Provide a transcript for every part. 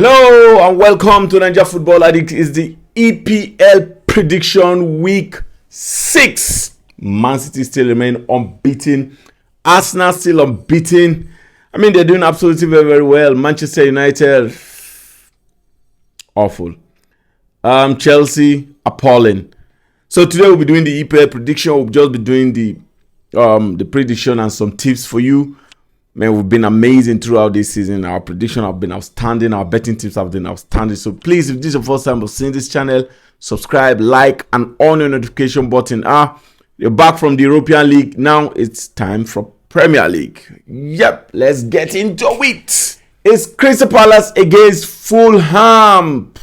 Hello and welcome to Nigeria Football Addict. It's the EPL prediction week 6. Man City still remain unbeaten. Arsenal still unbeaten. I mean, they're doing absolutely very, very well. Manchester United, awful. Chelsea, appalling. So today we'll be doing the EPL prediction. We'll just be doing the prediction and some tips for you. Man, we've been amazing throughout this season. Our prediction have been outstanding. Our betting tips have been outstanding. So please, if this is your first time of seeing this channel, subscribe, like, and on your notification button. You're back from the European League. Now it's time for Premier League. Yep, let's get into it. It's Crystal Palace against Fulham.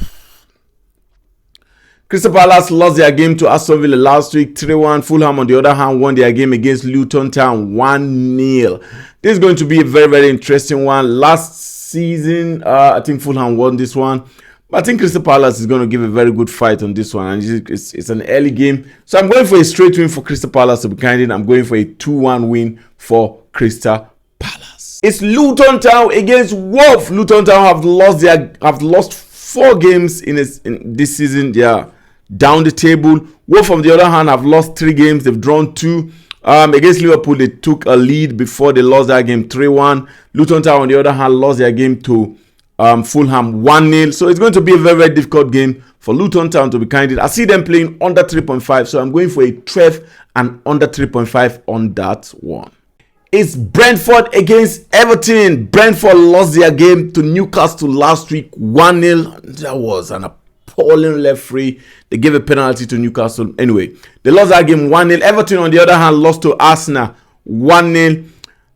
Crystal Palace lost their game to Aston Villa last week 3-1. Fulham, on the other hand, won their game against Luton Town 1-0. This is going to be a very, very interesting one. Last season, I think Fulham won this one. But I think Crystal Palace is going to give a very good fight on this one. And it's an early game. So I'm going for a straight win for Crystal Palace, to be candid. I'm going for a 2-1 win for Crystal Palace. It's Luton Town against Wolves. Luton Town have lost 4 games in this season. They are down the table. Wolves, on the other hand, have lost 3 games. They've drawn 2. Against Liverpool, they took a lead before they lost that game 3-1. Luton Town, on the other hand, lost their game to Fulham 1-0. So it's going to be a very, very difficult game for Luton Town, to be candid. I see them playing under 3.5, so I'm going for a 12 and under 3.5 on that one. It's Brentford against Everton. Brentford lost their game to Newcastle last week 1-0. That was an appalling referee. They gave a penalty to Newcastle. Anyway, they lost that game 1-0. Everton, on the other hand, lost to Arsenal 1-0.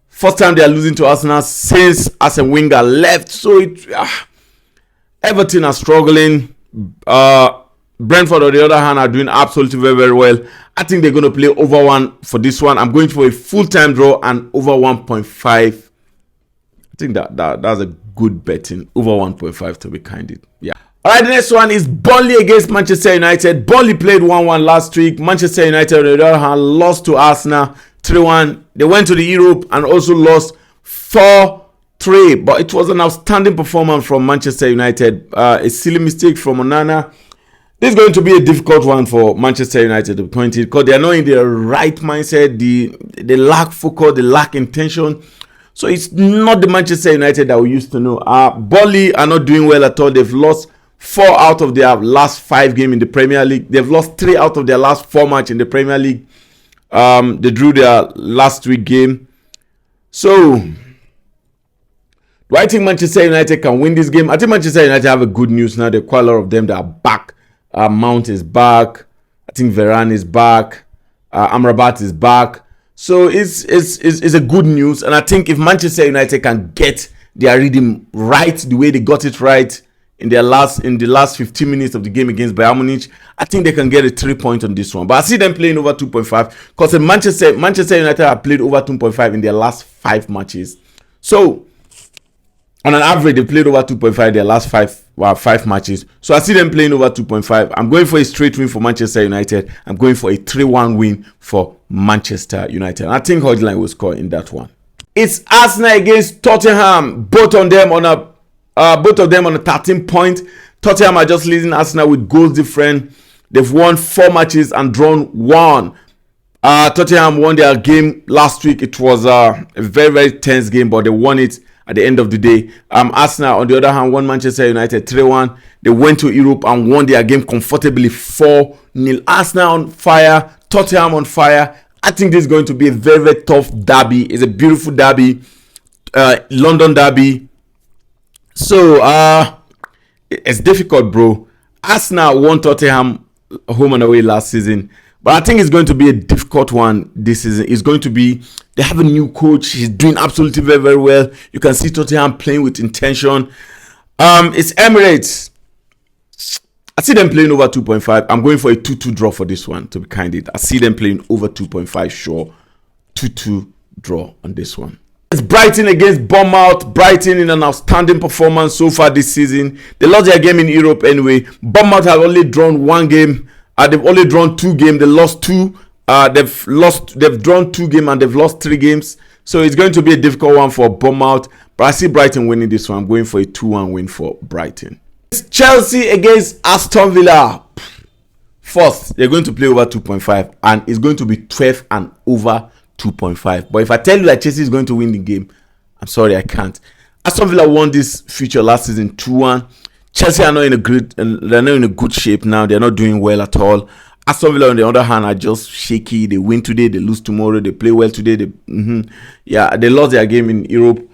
First time they are losing to Arsenal since Arsene Wenger left. So Everton are struggling. Brentford, on the other hand, are doing absolutely very, very well. I think they're going to play over 1 for this one. I'm going for a full-time draw and over 1.5. I think that's a good betting. Over 1.5, to be candid. Yeah. All right, the next one is Burnley against Manchester United. Burnley played 1-1 last week. Manchester United, on the other hand, lost to Arsenal 3-1. They went to the Europe and also lost 4-3. But it was an outstanding performance from Manchester United. A silly mistake from Onana. This is going to be a difficult one for Manchester United to point it, because they are not in the right mindset. They lack focus, they lack intention. So it's not the Manchester United that we used to know. Burnley are not doing well at all. They've lost 4 out of their last 5 games in the Premier League. They've lost 3 out of their last 4 matches in the Premier League. They drew their last week game. So do I think Manchester United can win this game? I think Manchester United have a good news now. There are quite a lot of them that are back. Mount is back. I think Varane is back. Amrabat is back. So it's a good news. And I think if Manchester United can get their rhythm right, the way they got it right in the last 15 minutes of the game against Bayern Munich, I think they can get a 3 point on this one. But I see them playing over 2.5, because Manchester United have played over 2.5 in their last 5 matches. So on an average, they played over 2.5 in their last 5 matches. So I see them playing over 2.5. I'm going for a straight win for Manchester United. I'm going for a 3-1 win for Manchester United. And I think Hodgline will score in that one. It's Arsenal against Tottenham. Both of them on a 13 point. Tottenham are just leading Arsenal with goals different. They've won 4 matches and drawn 1. Tottenham won their game last week. It was a very, very tense game, but they won it at the end of the day. Arsenal, on the other hand, won Manchester United 3-1. They went to Europe and won their game comfortably 4-0. Arsenal on fire, Tottenham on fire. I think this is going to be a very, very tough derby. It's a beautiful derby, London derby. So it's difficult, bro. Arsenal won Tottenham home and away last season, but I think it's going to be a difficult one this season. It's going to be, they have a new coach. He's doing absolutely very, very well. You can see Tottenham playing with intention. It's Emirates. I see them playing over 2.5. I'm going for a 2-2 draw for this one, to be candid. I see them playing over 2.5, sure. 2-2 draw on this one. It's Brighton against Bournemouth. Brighton in an outstanding performance so far this season. They lost their game in Europe anyway. Bournemouth have only drawn 1 game. They've only drawn 2 games. They lost 2. They've drawn 2 games and they've lost 3 games. So it's going to be a difficult one for Bournemouth. But I see Brighton winning this one. I'm going for a 2-1 win for Brighton. It's Chelsea against Aston Villa. First, they're going to play over 2.5, and it's going to be 12 and over 2.5. But if I tell you that Chelsea is going to win the game, I'm sorry, I can't. Aston Villa won this feature last season 2-1. Chelsea are not in a good shape now. They're not doing well at all. Aston Villa, on the other hand, are just shaky. They win today, they lose tomorrow. They play well today. They lost their game in Europe.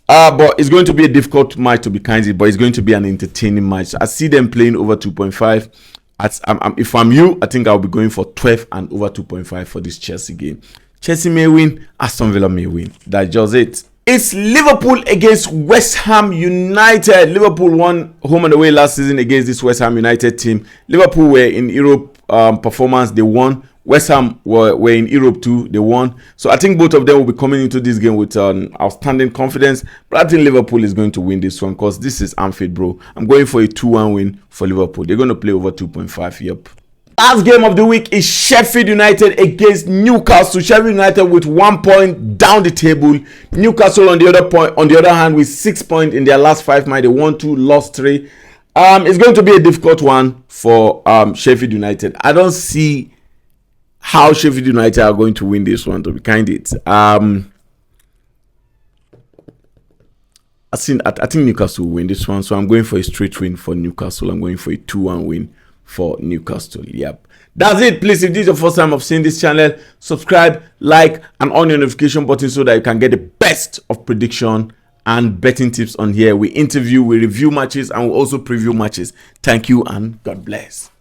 But it's going to be a difficult match, to be kind, but it's going to be an entertaining match. I see them playing over 2.5. If I'm you, I think I'll be going for 12 and over 2.5 for this Chelsea game. Chelsea may win, Aston Villa may win. That's just it. It's Liverpool against West Ham United. Liverpool won home and away last season against this West Ham United team. Liverpool were in Europe performance, they won. West Ham were in Europe too, they won. So I think both of them will be coming into this game with outstanding confidence. But I think Liverpool is going to win this one because this is Anfield, bro. I'm going for a 2-1 win for Liverpool. They're going to play over 2.5. Yep. Last game of the week is Sheffield United against Newcastle. Sheffield United with 1 point down the table. Newcastle on the other hand with 6 points in their last 5 matches. They won 2, lost 3. It's going to be a difficult one for Sheffield United. I don't see how Sheffield United are going to win this one, to be candid. I think Newcastle will win this one, so I'm going for a straight win for Newcastle. I'm going for a 2-1 win for Newcastle. Yep, that's it. Please, if this is your first time of seeing this channel, subscribe, like, and on your notification button so that you can get the best of prediction and betting tips on here. We interview, we review matches, and we also preview matches. Thank you and God bless.